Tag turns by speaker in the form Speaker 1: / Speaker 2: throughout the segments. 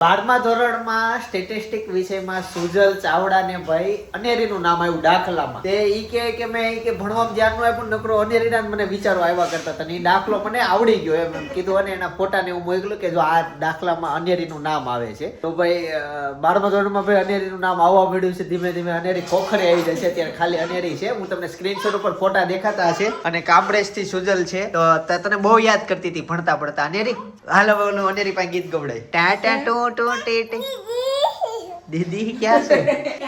Speaker 1: 12મા ધોરણમાં સ્ટેટિસ્ટિક વિષયમાં સુજલ ચાવડા ને ભાઈ અનેરીનું નામ આવ્યું દાખલામાં. તે ઈ કે મેં ભણવામાં ધ્યાન ન આપ્યું, નકરો અનેરીના મને વિચારો આવ્યા કરતા હતા. ઈ દાખલો મને આવડી ગયો એમ કીધું અને એના ફોટા ને એવું મોકલ્યું કે જો આ દાખલામાં અનેરીનું નામ આવે છે. તો ભાઈ 12મા ધોરણમાં ભાઈ અનેરીનું નામ આવવા મળ્યું છે. ધીમે ધીમે અનેરી ખોખરે આવી જાય છે. અત્યારે ખાલી અનેરી છે. હું તમને સ્ક્રીનશોટ ઉપર ફોટા દેખાતા હશે. અને કામરેજ થી સુજલ છે. તો તને બહુ યાદ કરતી હતી ભણતા ભણતા. અનેરી હાલો બોલો અનેરી પાસે ગીત ગવડાય. ટા ટા ટો ટો ટે ટે. દીદી ક્યાં છે?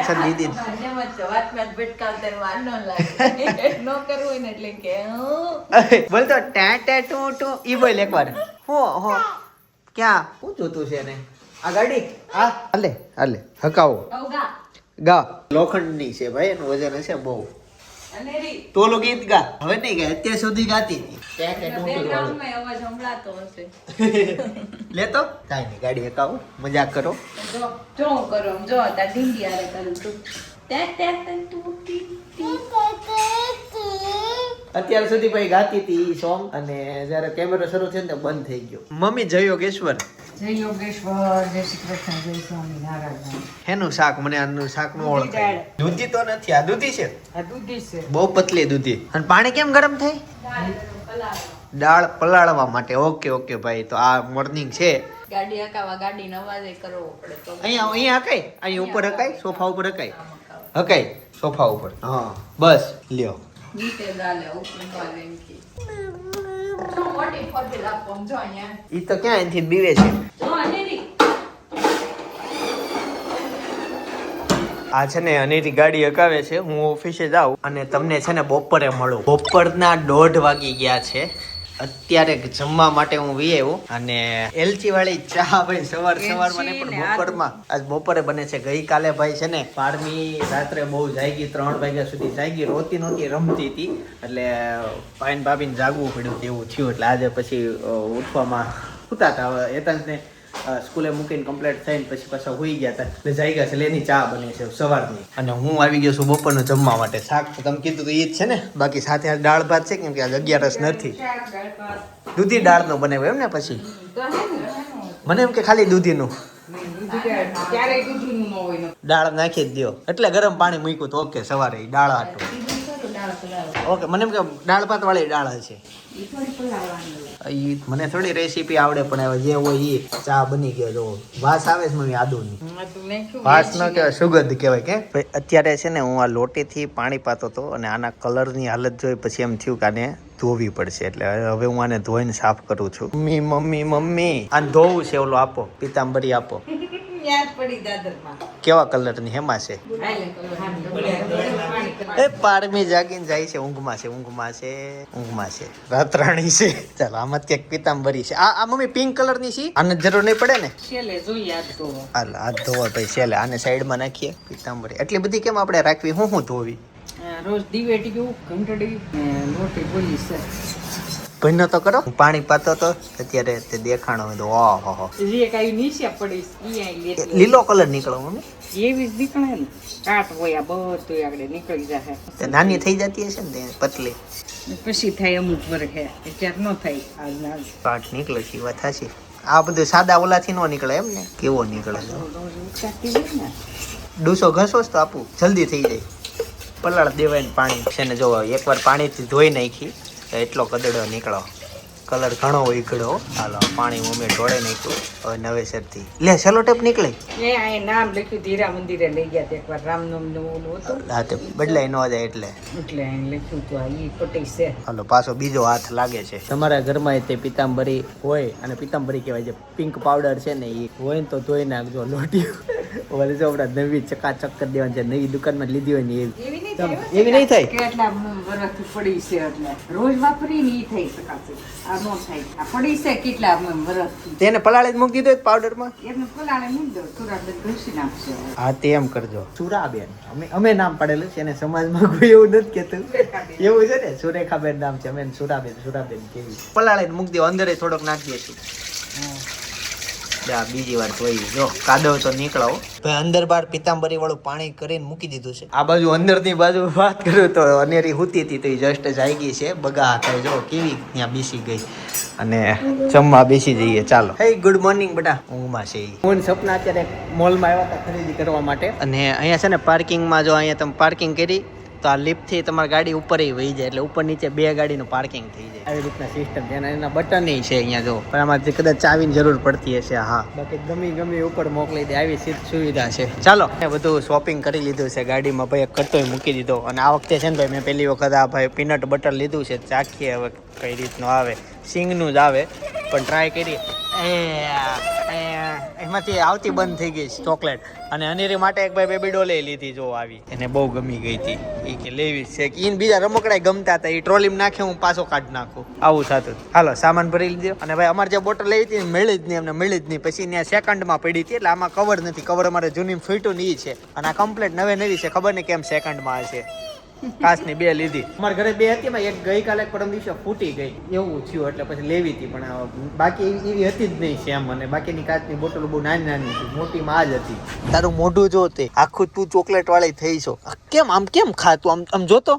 Speaker 1: સર દીદી
Speaker 2: વાતમાં ભટકાવ તરવા ન લાગે નો કરવું ને એટલે કે
Speaker 1: બોલ તો ટા ટા ટો ટો ઈ બોલ એકવાર. હો ક્યાં શું જોતું છે ને? આ ગાડી આ હાલે હાલે હકાવો ગા. લોખંડની છે ભાઈ, એનું વજન હશે બહુ. તો ઓલું ગીત ગા. હવે નહીં ગાય, અત્યાર સુધી ગાતી હતી.
Speaker 2: અવાજ સંભળાતો હશે.
Speaker 1: લેતો કાઈ નહીં, ગાડી હકાવો, મજાક કરો.
Speaker 2: જો કરો જો તા ઢીંડી આરે કરું તું
Speaker 1: અત્યાર સુધી ભાઈ ગાતી હતી ઈ સોંગ, અને જ્યારે કેમેરો શરૂ થયો ને બંધ થઈ ગયો. મમ્મી જય યોગેશ્વર.
Speaker 2: જય યોગેશ્વર, જય શ્રી કૃષ્ણ, જય સ્વામી નારાયણ.
Speaker 1: હેનું શાક? મને આનું શાક નું ઓળખાય. દૂધી તો નથી, આ દૂધી છે.
Speaker 2: આ દૂધી છે,
Speaker 1: બહુ પતલી દૂધી. અને પાણી કેમ ગરમ થાય? દાળ પલાળવા માટે. ઓકે ઓકે ભાઈ, તો આ મોર્નિંગ છે.
Speaker 2: ગાડી હકાવા ગાડીનો અવાજ કરવો પડે તો
Speaker 1: અહીંયા હકાય, અહીંયા ઉપર હકાય, સોફા ઉપર હકાય. હકાય સોફા ઉપર. હા બસ લ્યો.
Speaker 2: નીચે ગાલે ઉપર ગાલે એમ કે તો મોટી ફોટી લાપો જો અહીંયા.
Speaker 1: ઈ તો ક્યાં એનથી બીવે છે.
Speaker 2: જો અનેરી
Speaker 1: આ છે ને અનેરી ગાડી હકાવે છે. હું ઓફિસે જાઉં અને તમને છે ને બપોરે મળું. બપોરના 1:30 વાગી ગયા છે. અત્યારે જમવા માટે હું વી આવ્યો. અને એલચી વાળી ચા ભાઈ સવારમાં ને પણ બપોરમાં. આજ બપોરે બને છે. ગઈકાલે ભાઈ છે ને 12મી રાત્રે બહુ જાગી, 3 વાગ્યા સુધી જાગી, રોતી નહોતી, રમતી હતી. એટલે પાઈન ભાભીને જાગવું પડ્યું એવું થયું. એટલે આજે પછી ઉઠવામાં સુતા હતા. હવે એતાંશને સ્કૂલે મૂકીને કમ્પ્લીટ થઈને પછી પાછા હોઈ ગયા હતા. એટલે જાગ્યા છે. એટલે એની ચા બને છે સવારની. અને હું આવી ગયો છું બપોરનું જમવા માટે. શાક તો તમે કીધું તો એ જ છે ને. બાકી સાથે આ દાળ ભાત છે, કેમ કે આજ 11 નથી. દૂધી દાળનો બનાવ્યો એમ ને? પછી મને એમ કે ખાલી દૂધીનું દાળ નાખી જ દો. એટલે ગરમ પાણી મૂક્યું તો ઓકે સવારે દાળ હાટું. ઓકે, મને એમ કે દાળ ભાત વાળી દાળ છે. મને થોડી રેસીપી આવડે, પણ હવે જે હોય એ ચા બની ગયો. જો વાસ આવે છે મમ્મી આદુની. વાસ ન કહેવાય, સુગંધ કહેવાય. કે ભાઈ અત્યારે છે ને હું આ લોટીથી પાણી પાતો હતો અને આના કલરની હાલત જોઈ પછી એમ થયું કે આને ધોવી પડશે. એટલે હવે હું આને ધોઈને સાફ કરું છું. મમ્મી આને ધોવું છે. ઓલો આપો, પિતાંબરી આપો. કેવા કલરની? હેમાં છે એ પારમી જાગીને જાય છે. ઊંઘમાં છે રાતરાણી છે. ચાલો આમાં ક્યાંક પિતાંબરી છે. આ મમ્મી પિંક કલરની છે. આને જરૂર નહીં પડે ને? હાલ હાથ ધોવા ભાઈ છેલ્લે. આને સાઈડમાં નાખીએ. પિતાંબરી એટલી બધી કેમ આપણે રાખવી? હું ધોવી
Speaker 2: રોજ દીવેટી કેવું ઘંટડી લોટી બોલી છે.
Speaker 1: ભઈનો તો કરો. હું પાણી પાતો તો અત્યારે તે દેખાણો હોય તો ઓહો
Speaker 2: જે કાઈ નીચે પડી ઈ આઈ લે
Speaker 1: લીલો કલર નીકળો મમ્મી.
Speaker 2: એવી જ નીકળે ને. કાટ હોય આ બધું આગળ નીકળી જાય.
Speaker 1: તે નાની થઈ જતી હશે ને પતલી.
Speaker 2: પછી થાય અમુક વર્ષે. અત્યારે ન થાય. આજના
Speaker 1: પાટ નીકળે છે વાત સાચી. આ બધું સાદા ઓલાથી નો નીકળે એમ ને? કેવો નીકળે છે? ડૂસો ઘસો તો આપું જલ્દી થઈ જાય. પલાળ દેવાય ને પાણી છે ને. જો એકવાર પાણીથી ધોઈ નાખી તો એટલો કદડો નીકળો. કલર ઘણો ઉઘડો. હાલો પાણી મમ્મી ઢોળે નાખ્યું. હવે નવેસરથી લે સેલો ટેપ નીકળે.
Speaker 2: એ આ નામ લખ્યું ધીરા મંદિરે લઈ ગયા તે એકવાર રામનામ નું ઓલું હતું.
Speaker 1: હા તે બદલાઈ ન જાય એટલે
Speaker 2: અહીં લખ્યું તો આ ઈ પટી છે.
Speaker 1: હાલો પાછો બીજો હાથ લાગે છે. તમારા ઘરમાં તે પિતાંબરી હોય, અને પિતાંબરી કહેવાય છે પિંક પાવડર છે ને, એ હોય ને તો ધોઈ નાખજો. લોટી વળી જો આપણા નવી ચકાચક કરી દેવાની છે. નવી દુકાનમાં લીધી હોય ને એવી નહીં થાય.
Speaker 2: કેટલા વર્ષથી પડી છે એટલે રોજ વાપરી ને ઈ થઈ શકાશે. આ નો થાય. આ પડી છે કેટલા વર્ષથી.
Speaker 1: તેને પલાળે જ મૂકી દીધો પાવડરમાં.
Speaker 2: એમને પલાળે મૂકી દો. સુરાબેન ઘસી નાખશે.
Speaker 1: હા તે એમ કરજો. સુરાબેન અમે નામ પાડેલું છે. એને સમાજમાં કોઈ એવું નથી કેતું. એવું છે ને સુરેખાબેન નામ છે. અમે સુરાબેન કેવી. પલાળે મૂકી દો. અંદર થોડોક નાખી દઈશું. બીજી વાર ધોઈ જો કાદવ તો નીકળો ભાઈ અંદર બાર પિતાંબરી વાળું પાણી કરીને મૂકી દીધું છે આ બાજુ અંદરની બાજુ વાત કરું તો અનેરી હુતી હતી તો એ જસ્ટ જાગી છે બગા થાય જો કેવી ત્યાં બેસી ગઈ અને જમવા બેસી જઈએ ચાલો હે ગુડ મોર્નિંગ બેટા ઊંઘમાં છે હું સપના અત્યારે મોલમાં આવ્યા હતા ખરીદી કરવા માટે અને અહીંયા છે ને પાર્કિંગમાં જો અહીંયા તમે પાર્કિંગ કરી તો આ લિફ્ટ થી તમારી ગાડી ઉપર વહી જાય એટલે ઉપર નીચે બે ગાડીનું પાર્કિંગ થઈ જાય આવી રીતના સિસ્ટમ છે એના બટન છે અહીંયા જો પણ આમાં કદાચ ચાવીની જરૂર પડતી હશે હા બાકી ગમી ઉપર મોકલી દે આવી સુવિધા છે ચાલો બધું શોપિંગ કરી લીધું છે ગાડીમાં ભાઈ કટોય મૂકી દીધો અને આ વખતે છે ને ભાઈ મેં પહેલી વખત આ ભાઈ પીનટ બટર લીધું છે ચાખીએ હવે કઈ રીતનું આવે સિંગનું જ આવે પણ ટ્રાય કરી એમાંથી આવતી બંધ થઈ ગઈ ચોકલેટ અને અનેરી માટે એક ભાઈ બેબી ડોલે લીધી જો આવી એને બહુ ગમી ગઈ હતી એ કે લેવી છે કે ઈન બીજા રમકડા ગમતા હતા એ ટ્રોલીમાં નાખે હું પાછો કાઢી નાખું આવું થતું હાલો સામાન ભરી લીધો અને ભાઈ અમારે જે બોટલ લેવી હતી મળી જ નહીં અમને મળી જ નહીં પછી ત્યાં સેકન્ડમાં પડી હતી એટલે આમાં કવર નથી કવર અમારે જૂની ફીટું ની છે અને આ કમ્પ્લેટ નવી છે ખબર નહીં કેમ સેકન્ડમાં હશે કાચની બે લીધી અમારા ઘરે બે હતી એક ગઈકાલે પરમ દિવસે ફૂટી ગઈ એવું થયું એટલે પછી લેવી હતી પણ બાકી એવી હતી જ નહીં સેમ અને બાકીની કાચની બોટલ બહુ નાની હતી મોટીમાં આ જ હતી તારું મોઢું જો તે આખું તું ચોકલેટ વાળી થઈ છો કેમ ખાતું આમ જોતો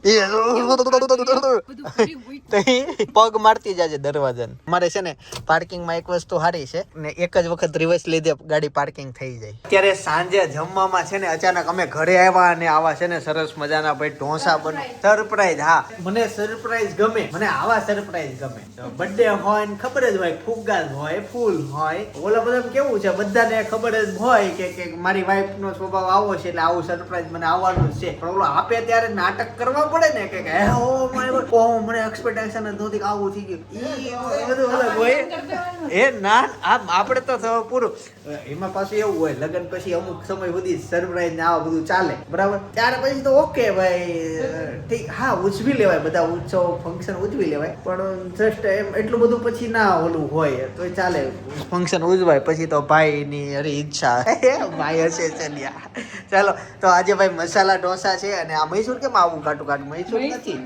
Speaker 1: પગ મારતી જાજે દરવાજાને અમારે છે ને પાર્કિંગમાં એક વસ્તુ સારી છે ને એક જ વખત રિવર્સ લીધે ગાડી પાર્કિંગ થઈ જાય અત્યારે સાંજે જમવામાં છે ને અચાનક અમે ઘરે આવ્યા અને આવા છે ને સરસ મજાના ભાઈ ઢોસા સરપ્રાઈઝ હા મને સરપ્રાઈઝ ગમે મને આવા સરપ્રાઈઝ ગમે બર્થડે હોય ને ખબર જ હોય ફુગ્ગા હોય ફૂલ હોય ઓલા બધા કેવું છે બધાને ખબર જ હોય કે મારી વાઈફ નો સ્વભાવ આવો છે એટલે આવું સરપ્રાઈઝ મને આવવાનું જ છે પણ ઓલો આપે ત્યારે નાટક કરવા પડે ને કે મને એક્સપેક્ટેશન જ નહોતી આવું થઈ ગયું એ બધું અલગ હોય એ ના આપણે તો પૂરું એમાં પાછું એવું હોય લગ્ન પછી અમુક સમય સુધી સરપ્રાઈઝ ને આવા બધું ચાલે બરાબર ત્યાર પછી તો ઓકે ભાઈ ઠીક હા ઉજવી લેવાય બધા ઉત્સવ ફંક્શન ઉજવી લેવાય પણ જસ્ટ એમ એટલું બધું પછી ના ઓલું હોય તો ચાલે ફંક્શન ઉજવાય પછી તો ભાઈની અરે ઈચ્છા ભાઈ હશે ચલ્યા ચાલો તો આજે ભાઈ મસાલા ઢોસા છે અને આ મૈસૂર કેમ આવું કાટું મૈસૂર નથી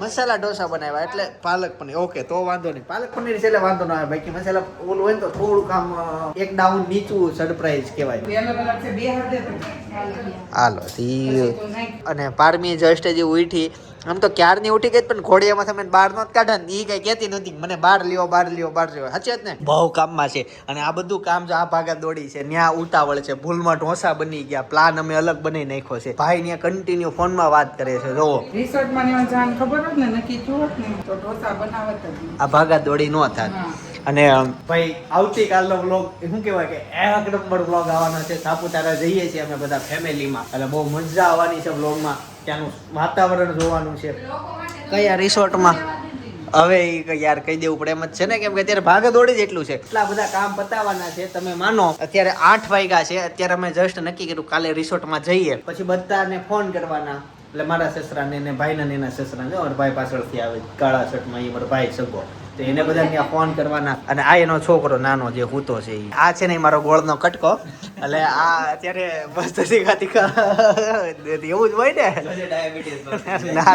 Speaker 1: મસાલા ઢોસા બનાવ્યા એટલે પાલક પનીર ઓકે તો વાંધો નહીં પાલક પનીર છે એટલે વાંધો ના આવે બાકી મસાલા ઓલું હોય તો થોડુંક આમ એક ડાઉન નીચું સરપ્રાઈઝ કહેવાય હાલો અને પારમી જસ્ટ જે ઉઠી આમ તો ક્યારની ઉઠી ગઈ પણ ઘોડિયામાં તમે બહાર નો કાઢે ને એ કઈ કહેતી નથી મને બહાર લ્યો સાચે જ ને બહુ કામમાં છે અને આ બધું કામ જો આ ભાગા દોડી છે ત્યાં ઉતાવળ છે ભૂલમાં ઢોસા બની ગયા પ્લાન અમે અલગ બનાવી નાખ્યો છે ભાઈ ત્યાં કન્ટિન્યુ ફોનમાં વાત કરે છે જોવો
Speaker 2: રિસોર્ટમાં ને જાન ખબર હોત ને નક્કી જોત ને તો ઢોસા બનાવત જ
Speaker 1: આ ભાગા દોડી નો થાત અને ભાઈ આવતીકાલનો વ્લોગ શું કહેવાય કે એક નંબર વ્લોગ આવવાનો છે સાપુતારા જઈએ છીએ અમે બધા ફેમિલીમાં એટલે બહુ મજા આવવાની છે વ્લોગમાં ત્યાંનું વાતાવરણ જોવાનું છે કયા રિસોર્ટમાં હવે યાર કહી દેવું પડે એમ જ છે ને કેમ કે અત્યારે ભાગ દોડી જ એટલું છે એટલા બધા કામ પતાવવાના છે તમે માનો અત્યારે 8 વાગ્યા છે અત્યારે અમે જસ્ટ નક્કી કર્યું કાલે રિસોર્ટમાં જઈએ પછી બધાને ફોન કરવાના એટલે મારા સસરાને ને ભાઈના ને એના સસરાને મારા ભાઈ પાછળથી આવે કાળા શર્ટમાં એ મારો ભાઈ સગો તો એને બધા ત્યાં ફોન કરવાના અને આ એનો છોકરો નાનો જે હૂતો છે આ છે ને મારો ગોળનો કટકો એટલે આ અત્યારે બસ એવું જ હોય ને ના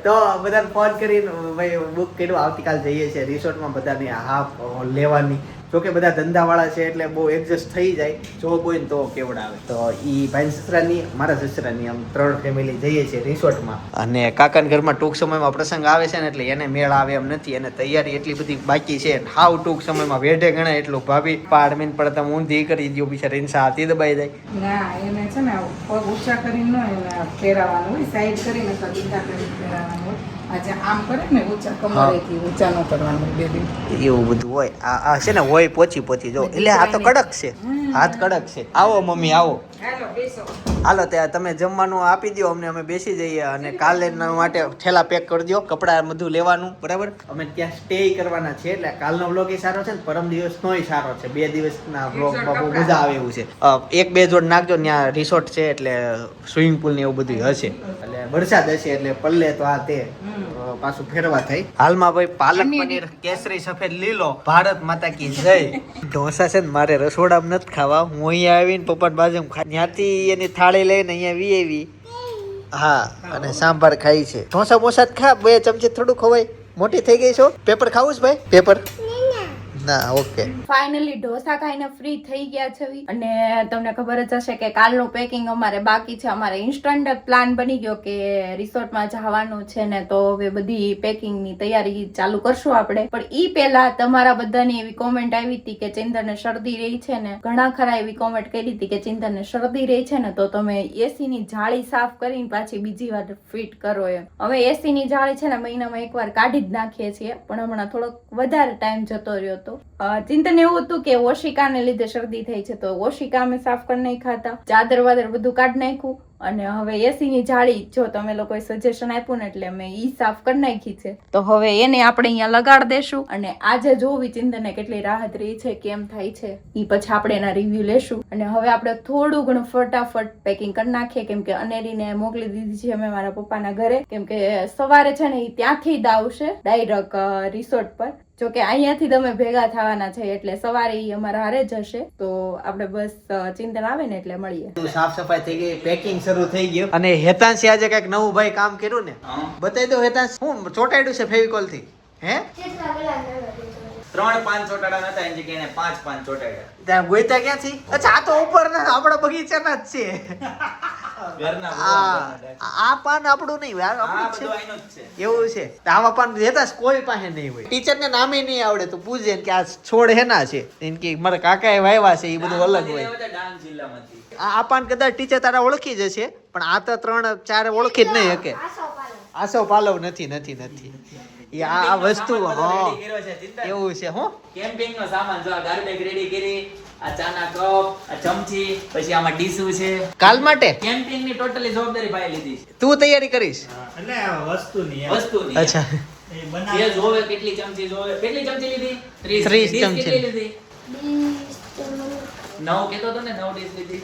Speaker 1: તો બધાને ફોન કરીને ભાઈ બુક કર્યું આવતીકાલ જઈએ છીએ રિસોર્ટમાં બધાને હાફ લેવાની જોકે બધા ધંધાવાળા છે એટલે બહુ એડજસ્ટ થઈ જાય જોબ હોય ને તો કેવડાવે તો ઈ ભાઈ સસરાની મારા સસરાની આમ 3 ફેમિલી જઈએ છીએ રિસોર્ટમાં અને કાકાના ઘરમાં ટૂંક સમયમાં પ્રસંગ આવે છે ને એટલે એને મેળ આવે એમ નથી અને તૈયારી એટલી બધી બાકી છે હાવ ટૂંક સમયમાં વેઢે ગણાય એટલું ભાભી પાડમીન પણ તમે ઊંધી કરી દો બિચારા ઇન્સા હાથી દબાઈ જાય
Speaker 2: ના એને છે ને પગ ઊંચા કરીને એને ફેરવવાનું હોય સાઈડ કરીને તો દીધા કરીને ફેરવવાનું હોય આજે આમ કરે ને ઊંચા કમરેથી ઊંચા ન કરવાનું બેબી
Speaker 1: એવું બધું હોય આ છે ને હોય પોચી જો એટલે આ તો કડક છે હાથ કડક છે આવો મમ્મી આવો હાલો ત્યાં તમે જમવાનું આપી દો અમને અમે બેસી જઈએ અને કાલે માટે ઠેલા પેક કરી દો કપડા બધું લેવાનું બરાબર અમે ત્યાં સ્ટે કરવાના છે એટલે કાલનો વ્લોગ એ સારો છે ને પરમ દિવસનોય સારો છે 2 દિવસના વ્લોગમાં બહુ મજા આવે એવું છે 1-2 જોડ નાખજો ત્યાં રિસોર્ટ છે એટલે સ્વિમિંગ પુલ ને એવું બધું હશે એટલે વરસાદ હશે એટલે પલ્લે તો આ તે પાછું ફેરવા થાય હાલમાં ભાઈ પાલક પનીર કેસરી સફેદ લીલો ભારત માતા કી જય ઢોસા છે ને મારે રસોડામાં નથી ખાવા હું અહીંયા આવીને પપ્પા બાજુ ત્યાંથી એની થાળી લઈને અહીંયા વીએવી હા અને સાંભાર ખાઈ છે ઢોસા બોસા ખા 2 ચમચી થોડું ખવાય મોટી થઈ ગઈ છો પેપર ખાવું છે ભાઈ પેપર ના ઓકે
Speaker 3: ફાઇનલી ઢોસા ખાઈને ફ્રી થઈ ગયા છે અને તમને ખબર જ હશે કે કાલનું પેકિંગ અમારે બાકી છે. અમારે ઇન્સ્ટન્ટ પ્લાન બની ગયો કે રિસોર્ટમાં જવાનું છે ને, તો હવે બધી પેકિંગની તૈયારી ચાલુ કરશું આપણે. પણ ઈ પહેલા તમારા બધાની એવી કોમેન્ટ આવી હતી કે ચિંતનને શરદી રહી છે ને, ઘણા ખરા એવી કોમેન્ટ કરી હતી કે ચિંતનને શરદી રહી છે ને, તો તમે એસી ની જાળી સાફ કરીને પાછી બીજી વાર ફિટ કરો એમ. હવે એસી ની જાળી છે ને મહિનામાં એકવાર કાઢી જ નાખીએ છીએ, પણ હમણાં થોડોક વધારે ટાઈમ જતો રહ્યો હતો. ચિંતન એવું હતું કે ઓશિકાને લીધે શરદી થઈ છે, તો ઓશિકા અમે સાફ કરી નહીં ખાતા, ચાદર વાદર બધું કાઢી નાખ્યું. અને હવે એસી ની જાળી જો તમે લોકોએ સજેશન આપ્યું ને એટલે અમે ઈ સાફ કરી નાખી છે. તો હવે એને આપણે અહીંયા લગાડ દેશું અને આજે જોવી ચિંતનને કેટલી રાહત રહી છે, કેમ થાય છે, ઈ પછી આપણે એના રિવ્યુ લેશું. અને હવે આપણે થોડું ઘણું ફટાફટ પેકિંગ કરી નાખીએ, કેમ કે અનેરીને મોકલી દીધી છે અમે મારા પપ્પાના ઘરે, કેમ કે સવારે છે ને ઈ ત્યાંથી જ આવશે ડાયરેક્ટ રિસોર્ટ પર. જો કે અહીંયાથી તમે ભેગા થવાના છે એટલે સવારે ઈ અમારા હારે જ હશે. તો આપણે બસ ચિંતન આવે ને એટલે મળીએ.
Speaker 1: સાફ સફાઈ થઈ ગઈ, પેકિંગ શરૂ થઈ ગયું અને હેતાંશી આજે કઈક નવું ભાઈ કામ કર્યું ને, બતાવી દો હેતાંશ. હું ચોટાડ્યું છે ફેવિકોલ થી? હે
Speaker 4: 3-5 ચોટાડા નતા એની જગ્યાએ 5-5 ચોટાડ્યા.
Speaker 1: ત્યાં ગોઈતા ક્યાંથી? અચ્છા આ તો ઉપરના આપણા બગીચાના જ છે.
Speaker 4: ઘરના
Speaker 1: આ પાન આપણું નહીં હોય, આ
Speaker 4: આ
Speaker 1: આપણું
Speaker 4: બધું
Speaker 1: છે.
Speaker 4: આઈનો જ છે.
Speaker 1: એવું છે. તો આવા પાન હેતાંશ કોઈ પાસે નહીં હોય. ટીચર ને નામે નહીં આવડે તો પૂછે કે આ છોડ હેના છે, એમ કે મારા કાકા એ વાવ્યા છે, એ બધું અલગ હોય.
Speaker 4: ડાંગ જિલ્લામાંથી.
Speaker 1: આ પાન કદાચ ટીચર તારા ઓળખી જશે, પણ આ તો 3-4 ઓળખી જ નહીં શકે. આસો પાલવ નથી એ આ વસ્તુ
Speaker 4: રેડી કર્યો છે ચિંતન.
Speaker 1: એવું છે. હું
Speaker 4: કેમ્પિંગ નો સામાન જો આ ગાર્બેજ રેડી કરી, આ ચાના કપ, આ ચમચી, પછી આમાં ડીશું છે.
Speaker 1: કાલ માટે
Speaker 4: કેમ્પિંગ ની ટોટલી જવાબદારી ભાઈ લીધી છે.
Speaker 1: તું તૈયારી કરીશ?
Speaker 4: વસ્તુની
Speaker 1: અચ્છા
Speaker 4: જે જોવે કેટલી ચમચી જોવે, કેટલી ચમચી લીધી?
Speaker 1: 30
Speaker 4: ડીશ
Speaker 1: ચમચી.
Speaker 4: કેટલી લીધી? 9 કેતો તો ને 9 ડીશ લીધી.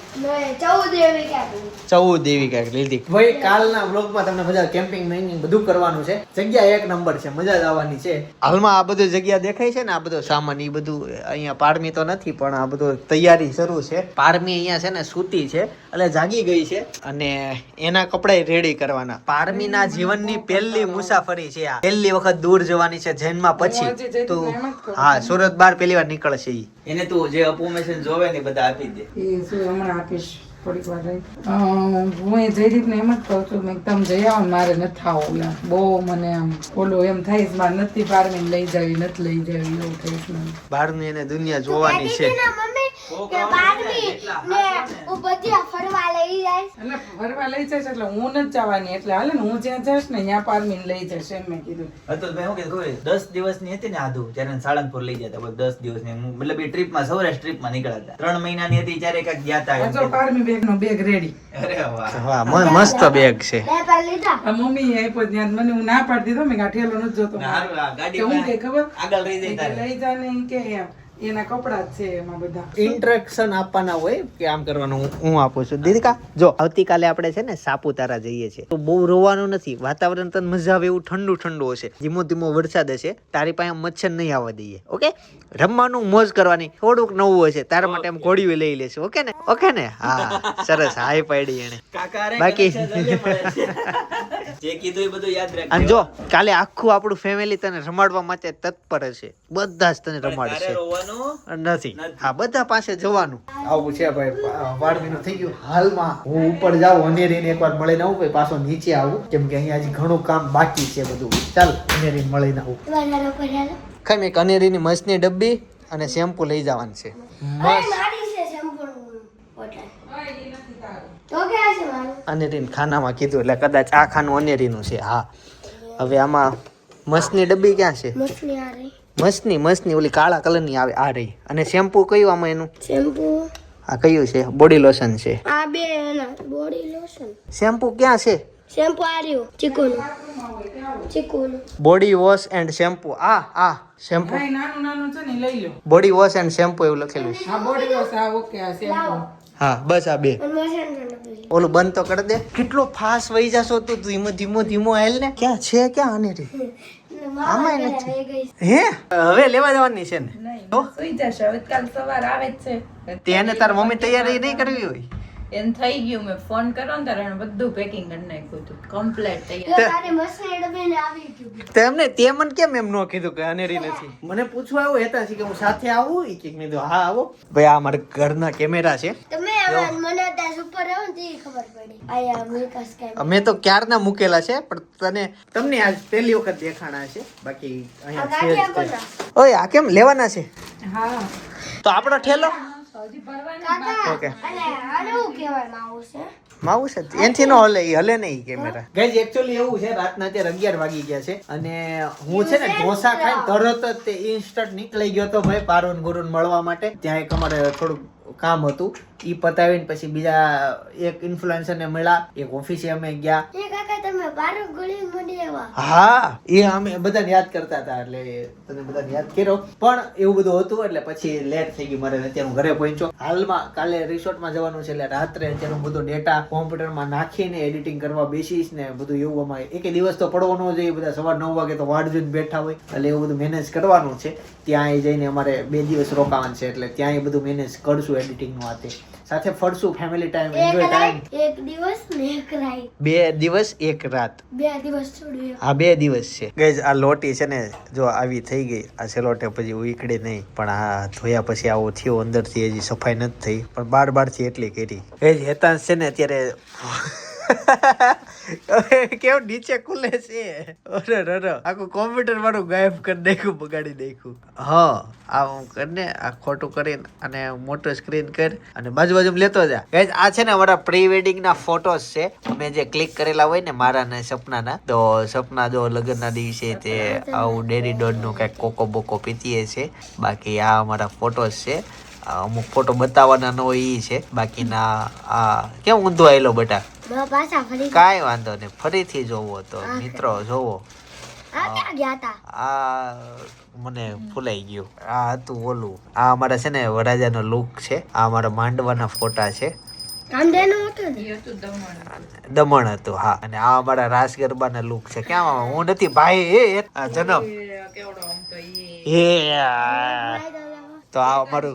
Speaker 1: 14 એવી કઈક લીધી. ભાઈ કાલના વ્લોગમાં તમને મજા કેમ્પિંગ મેઇનિંગ બધું કરવાનું છે. જગ્યા એક નંબર છે, મજા જ આવવાની છે. હાલમાં આ બધું જગ્યા દેખાય છે ને, આ બધો સામાન એ બધું અહીંયા પારમી તો નથી, પણ આ બધું તૈયારી શરૂ છે. પારમી અહીંયા છે ને સૂતી છે એટલે જાગી ગઈ છે અને એના કપડા રેડી કરવાના. પારમીના જીવનની પહેલી મુસાફરી છે આ. પહેલી વખત દૂર જવાની છે જૈનમાં પછી. તો હા, સુરત બહાર પહેલી વાર નીકળશે ઈ.
Speaker 4: એને તું જે અપોમેશન જોવે ને બધા આપી દે.
Speaker 2: એ શું હમણાં આપીશ થોડીક વાર રહી. હું એ જયદીપને એમ જ કહું છું, મેં તમે જઈ આવો ને મારે નથી આવું એમ. બહુ મને આમ ઓલું એમ થાય છે, મારે નથી પારમીને લઈ જાવી, નથી લઈ જાવી, એવું થાય છે મને.
Speaker 1: બહારની એને દુનિયા જોવાની છે.
Speaker 2: એટલે ફરવા લઈ જશે એટલે હું નથી જવાની, એટલે હાલે ને હું જ્યાં જઈશ ને ત્યાં પારમીને લઈ જશે એમ મેં કીધું.
Speaker 4: અતુલભાઈ હું કીધું ખબર છે? 10 દિવસની હતી ને આધુ, જ્યારે સાળંગપુર લઈ જતા 10 દિવસની, મતલબ એ ટ્રીપમાં સૌરાષ્ટ્ર ટ્રીપમાં નીકળ્યા હતા. 3 મહિનાની હતી ત્યારે કાંઈક ગયા હતા.
Speaker 2: જો પારમી બેગનો બેગ રેડી.
Speaker 4: અરે વાહ.
Speaker 1: વાહ, મસ્ત બેગ છે.
Speaker 2: આ મમ્મી આપ્યો ત્યાં મને હું ના પાડી દીધો, મેં ઠેલો નથી જોતો.
Speaker 4: હારું, આ ગાડી
Speaker 2: તો હું કે ખબર
Speaker 4: આગળ રહી જાય તારે.
Speaker 2: લઈ જાને એમ કે એમ એના કપડા જ છે એમાં બધા.
Speaker 1: ઇન્ટ્રેક્શન આપવાના હોય કે આમ કરવાનું. હું આપું છું દીદિકા. જો આવતીકાલે આપણે છે ને સાપુતારા જઈએ છીએ, તો બહુ રોવાનું નથી. વાતાવરણ તને મજા આવે એવું ઠંડુ ઠંડુ હશે, ધીમો ધીમો વરસાદ હશે. તારી પાસે મચ્છર નહીં આવવા દઈએ. ઓકે, રમવાનું મોજ કરવાની. થોડુંક નવું હશે તારા માટે એમ ઘોડીઓ લઈ લેશું. ઓકે ને? ઓકે ને? હા સરસ, હાઈ પાડી એને.
Speaker 4: કાકા રે
Speaker 1: બાકી
Speaker 4: connection જલ્દી પડે છે. જે કીધું એ બધું યાદ રાખજો.
Speaker 1: અને જો કાલે આખું આપણું ફેમિલી તને રમાડવા માટે તત્પર હશે. બધા જ તને
Speaker 4: તારે
Speaker 1: રમાડશે.
Speaker 4: રોવાનું
Speaker 1: નથી. હા, બધા પાસે જવાનું. આવું છે ભાઈ. વાળમીનું થઈ ગયું. હાલમાં હું ઉપર જાઉં અનેરીને એકવાર મળીને આવું, પછી પાછો નીચે આવું, કેમ કે અહીંયા હજી ઘણું કામ બાકી છે બધું. ચાલ અનેરીને મળીને આવું. ખાઈ મેં અનેરીની મસ્તની ડબ્બી અને શેમ્પુ લઈ જવાનું છે. મસ્ત અનેરીન ખાનામાં કીધું એટલે કદાચ આ ખાનું અનેરીનું છે. હા, હવે આમાં મસ્તની ડબ્બી ક્યાં છે? મસ્તની ઓલી કાળા કલરની આવે આ રહી. અને શેમ્પુ કયું આમાં એનું? આ કયું છે? બોડી લોશન છે. શેમ્પુ ક્યાં છે? Body wash and shampoo. આ શેમ્પુ
Speaker 2: ભાઈ નાનું નાનું છે ને લઈ લો.
Speaker 1: બોડી વોશ એન્ડ શેમ્પુ એવું લખેલું છે.
Speaker 2: હા બોડી વોશ. હા ઓકે. આ શેમ્પુ.
Speaker 1: હા બસ આ બે. ઓલું બંધ તો કરી દે. કેટલો ફાસ્ટ વહી જાશો તું. ધીમો હાલ ને. ક્યાં છે? ક્યાં અનેરી? આમાં નથી. હે હવે લેવા જવાની છે ને? તો
Speaker 2: સુઈ જશે હવે. કાલ સવાર આવે જ છે.
Speaker 1: તેને તાર મમ્મી તૈયારી નહીં કરવી હોય?
Speaker 3: એમ થઈ ગયું મેં ફોન કર્યો ને ત્યારે એને બધું પેકિંગ કરી નાખ્યું હતું કમ્પ્લીટ તૈયાર.
Speaker 1: તેમને તે મને કેમ એમ ન કીધું કે અનેરી નથી? મને પૂછવા આવ્યો હેતા છે કે હું સાથે આવું ઈ કે મેં કીધું હા આવો. ભાઈ આ મારા ઘરના કેમેરા છે. અમે તો ક્યારના મૂકેલા છે પણ તમને આજ પહેલી વખત દેખાણા છે. બાકી અહીંયા છે જ તે. ઓય આ કેમ લેવાના છે?
Speaker 2: હા
Speaker 1: તો આપણો ઠેલો
Speaker 2: હજી ભરવાની
Speaker 1: ઓકે માવું છે એનથી નો હલે ઈ હલે નહીં કેમેરા. ગાઈઝ એક્ચ્યુઅલી એવું છે રાતના અત્યારે 11 વાગી ગયા છે અને હું છે ને ઢોસા ખાઈને તરત જ તે ઇન્સ્ટન્ટ નીકળી ગયો તો ભાઈ પારુન ગુરુન મળવા માટે. ત્યાં એક અમારે થોડું કામ હતું ઈ પતાવીને પછી બીજા એક ઇન્ફ્લુએન્સર ને મળ્યા, એક ઓફિસે અમે ગયા. હા એ અમે બધાને યાદ કરતા હતા એટલે તને બધાને યાદ કર્યો પણ એવું બધું હતું એટલે પછી લેટ થઈ ગયું મારે. અત્યારે હું ઘરે પહોંચ્યો. હાલમાં કાલે રિસોર્ટમાં જવાનું છે એટલે રાત્રે અત્યારે હું બધો ડેટા કોમ્પ્યુટરમાં નાખીને એડિટિંગ કરવા બેસીશ ને બધું એવું. અમારે એક દિવસ તો પડવો ન જોઈએ, બધા સવાર 9 વાગે તો વાડ જોઈને બેઠા હોય એટલે એવું બધું મેનેજ કરવાનું છે. ત્યાં જઈને અમારે 2 દિવસ રોકાવાનું છે એટલે ત્યાં એ બધું મેનેજ કરશું એડિટિંગ નું. આતે સાથે ફરશું ફેમિલી ટાઈમ એન્જોય ટાઈમ.
Speaker 5: 1 દિવસ ને 1 રાત.
Speaker 1: 2 દિવસ 1 રાત.
Speaker 5: 2 દિવસ છોડ્યો.
Speaker 1: હા 2 દિવસ છે. ગાઈઝ આ લોટી છે ને જો આવી થઈ ગઈ. આ સેલોટે પછી ઉઈકડે નહીં પણ આ ધોયા પછી આવો થયો. અંદરથી હજી સફાઈ નથી થઈ પણ બારથી એટલી કરી. ગાઈઝ હેતાંશ છે ને અત્યારે કેવું નીચે ખુલે છે. આખું કોમ્પ્યુટર મારું ગાયબ કરી નાખ્યું, બગાડી નાખ્યું. હા આ હું કરીને આ ખોટું કરીને અને મોટો સ્ક્રીન કરી અને બાજુ લેતો જા. ગાઈઝ આ છે ને અમારા પ્રી વેડિંગ ના ફોટોસ છે. અમે જે ક્લિક કરેલા હોય ને મારા ને સપનાના. તો સપના જો લગ્નના દિવસે તે આવું ડેરી ડોડ નું કઈક કોકો બોકો પીતીએ છે. બાકી આ અમારા ફોટોસ છે. અમુક ફોટો બતાવવાના ન હોય ઈ છે. બાકીના આ કેમ ઊંધો આવેલો બટા? કાંઈ વાંધો નહીં, ફરીથી જોવો તો મિત્રો જોવો. આ મને ભૂલાઈ ગયું. આ હતું ઓલું. આ અમારા છે ને વરરાજાનો લુક છે. આ અમારા માંડવાના ફોટા છે. દમણ હતું હા. અને આ અમારા રાસ ગરબાના લુક છે. ક્યાં હું નથી ભાઈ જન્મ તો આ અમારું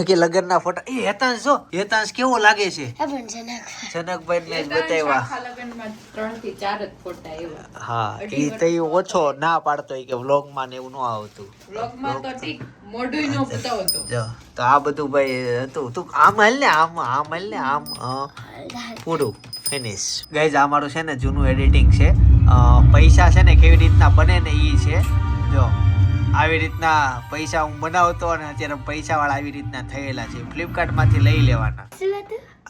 Speaker 1: કે લગનના ફોટા. એ હેતાંશ જો હેતાંશ કેવો લાગે છે. જનકભાઈ ને બતાવ્યા. હા એ તો ઓછો ના પાડતો કે વ્લોગ માં ને એવું ન આવતું. જો તો આ બધું ભાઈ હતું. તું આમ હાલ ને આમ પૂરું ફિનિશ. ગાઈઝ આ મારું છે ને જૂનું એડિટિંગ છે. પૈસા છે ને કેવી રીતના બને ને ઈ છે. જો આવી રીતના પૈસા હું બનાવતો અને અત્યારે પૈસા વાળા આવી રીતના થયેલા છે. ફ્લિપકાર્ટ માંથી લઈ લેવાના.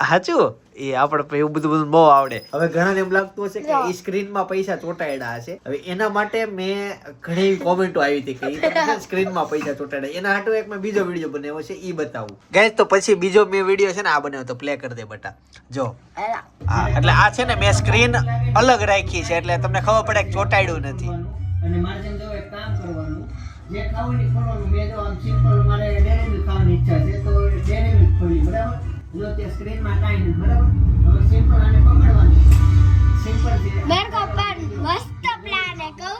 Speaker 1: સાચું એ આપણે એવું બધું બહુ આવડે. હવે ઘણાને એમ લાગતું હશે કે એ સ્ક્રીનમાં પૈસા ચોટાડ્યા હશે. હવે એના માટે મેં ઘણી કોમેન્ટો આવી હતી કે સ્ક્રીનમાં પૈસા ચોટાડ્યા. એના હાટુ એક મેં બીજો વિડીયો બનાવ્યો છે એ બતાવું. ગાઈસ તો પછી બીજો મેં વિડીયો છે ને આ બનાવ્યો તો પ્લે કરી દે બટા. જો હા એટલે આ છે ને મેં સ્ક્રીન અલગ રાખી છે એટલે તમને ખબર પડે કે ચોટાડ્યું નથી. અને મારે જેમ જો એક કામ કરવાનું જે ખાવું ની ખોરવાનું. મેં જો આમ સિમ્પલ મારે ડેરી મિલ્ક ખાવાની ઈચ્છા છે તો ડેરી મિલ્ક ખોલી બરાબર. જો તે સ્ક્રીન માં કાઈ નથી બરાબર. હવે સિમ્પલ આને પકડવાનું સિમ્પલ છે.
Speaker 5: મેર કો પણ મસ્ત પ્લાન હે કહું.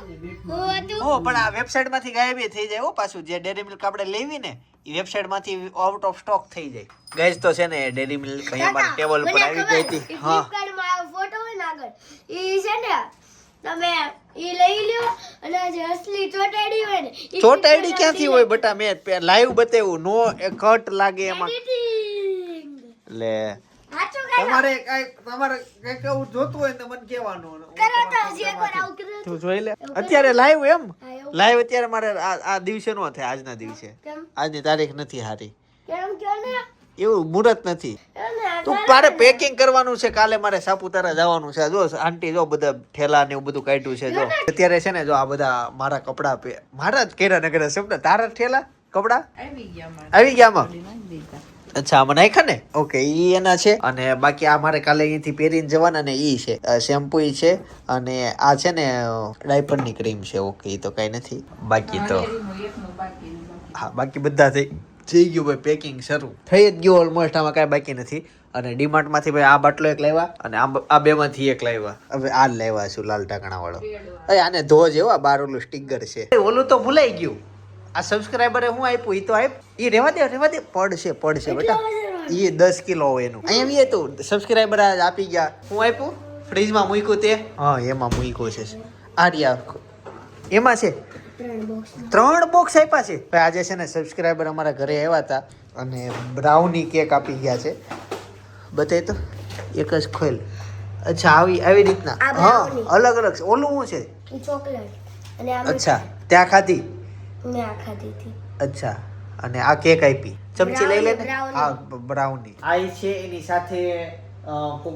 Speaker 1: ઓ પણ આ વેબસાઈટ માંથી ગાયબ થઈ જાય હો પાછું. જે ડેરી મિલ્ક આપણે લેવી ને એ વેબસાઈટ માંથી આઉટ ઓફ સ્ટોક થઈ જાય. ગાઈસ તો છે ને ડેરી મિલ્ક અહીંયા મારા ટેબલ પર આવી ગઈ હતી. હા
Speaker 5: ફ્લિપકાર્ટ માં ફોટો હોય ને આગળ ઈ છે ને તમે ઈ લઈ લ્યો અને જે અસલી ચોટાડી હોય ને
Speaker 1: ચોટાડી ક્યાંથી હોય બટા? મેં લાઈવ બતાવ્યું. નો કટ લાગે એમાં. લે તમારે કઈક એવું જોતું હોય તો મને કહેવાનું. તું જોઈ લે અત્યારે લાઈવ એમ લાઈવ અત્યારે મારે આ દિવસે નો થાય. આજના દિવસે આજની તારીખ નથી હારી. એવું મુહૂર્ત નથી. તું મારે પેકિંગ કરવાનું છે. કાલે મારે સાપુતારા જવાનું છે. જો આંટી જો બધા ઠેલા ને એવું બધું કાઢ્યું છે. જો અત્યારે છે ને જો આ બધા મારા કપડા મારા જ કેરા નગર સપના. તારા ઠેલા કપડા આવી ગયા અચ્છા આમાં નાખ્યા ને. ઓકે ઈ એના છે. અને બાકી આ મારે કાલે અહીંથી પહેરીને જવાના ને ઈ છે. શેમ્પુ છે અને આ છે ને ડાયપર ની ક્રીમ છે. ઓકે ઈ તો કઈ નથી. બાકી તો હા બાકી બધા થઈ ગયું ભાઈ. પેકિંગ શરૂ થઈ જ ગયું ઓલમોસ્ટ. આમાં કાંઈ બાકી નથી. અને ડીમાર્ટ માંથી ભાઈ આ બાટલો એક લાવ્યા અને આ બે માંથી એક લાવ્યા. હવે આ લાવ્યા છું લાલ ટાકણા વાળો. આને ધો જેવો બાર ઓલું સ્ટીકર છે. ઓલું તો ભૂલાઈ ગયું. આ સબસ્ક્રાઇબરે હું આપ્યું ઈ તો આપ. ઈ રેવા દે પડશે બેટા. એ 10 કિલો હોય એનું. અહીંયા વી તો સબસ્ક્રાઇબર આપી ગયા. હું આપ્યું ફ્રીજમાં મૂક્યું તે. હા એમાં મૂક્યું છે. આ રહ્યા એમાં છે 3 બોક્સ આપ્યા છે. ભાઈ આજે છે ને સબસ્ક્રાઇબર અમારા ઘરે આવ્યા હતા અને બ્રાઉની કેક આપી ગયા છે. બતાય તો એક જ ખોલ. અચ્છા આવી રીતના.
Speaker 5: આ
Speaker 1: હા
Speaker 5: brownie.
Speaker 1: અલગ અલગ છે. ઓલું શું છે?
Speaker 5: ઈ ચોકલેટ અને આ
Speaker 1: અચ્છા ત્યાં ખાધી.
Speaker 5: મેં આ ખાધી હતી.
Speaker 1: અચ્છા અને આ કેક આપી. ચમચી લઈ લે ને.
Speaker 5: Brownie.
Speaker 1: હા બ્રાઉની. આ છે એની સાથે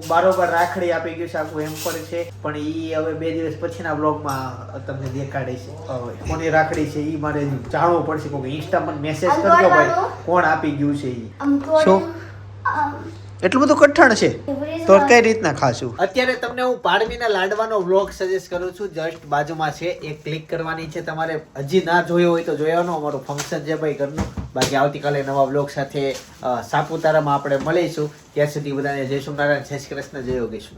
Speaker 1: બારોબાર રાખડી આપી ગયું છે. આખું હેમ્પર છે પણ ઈ હવે 2 દિવસ પછીના વ્લોગમાં તમને દેખાડે છે. કોની રાખડી છે ઈ મારે જાણવું પડશે. કોઈ ઇન્સ્ટામાં મેસેજ
Speaker 5: આમ
Speaker 1: કરજો ભાઈ
Speaker 5: તોડવાનું?
Speaker 1: કોણ આપી ગયું છે ઈ.
Speaker 5: આમ
Speaker 1: શું?
Speaker 5: થોડું
Speaker 1: એટલું બધું કઠણ છે
Speaker 5: ફ્રીજમાં-
Speaker 1: તો કઈ રીતના ખાશું? અત્યારે તમને હું પાડવીના લાડવાનો વ્લોગ સજેસ્ટ કરું છું. જસ્ટ બાજુમાં છે એક ક્લિક કરવાની છે. તમારે હજી ના જોયો હોય તો જોવાનો. અમારું ફંક્શન છે ભાઈ ઘરનું. બાકી આવતીકાલે નવા વ્લોગ સાથે સાપુતારામાં આપણે મળીશું. ત્યાં સુધી બધાને જય શ્રી નારાયણ, જય શ્રી કૃષ્ણ, જય યોગેશ્વર.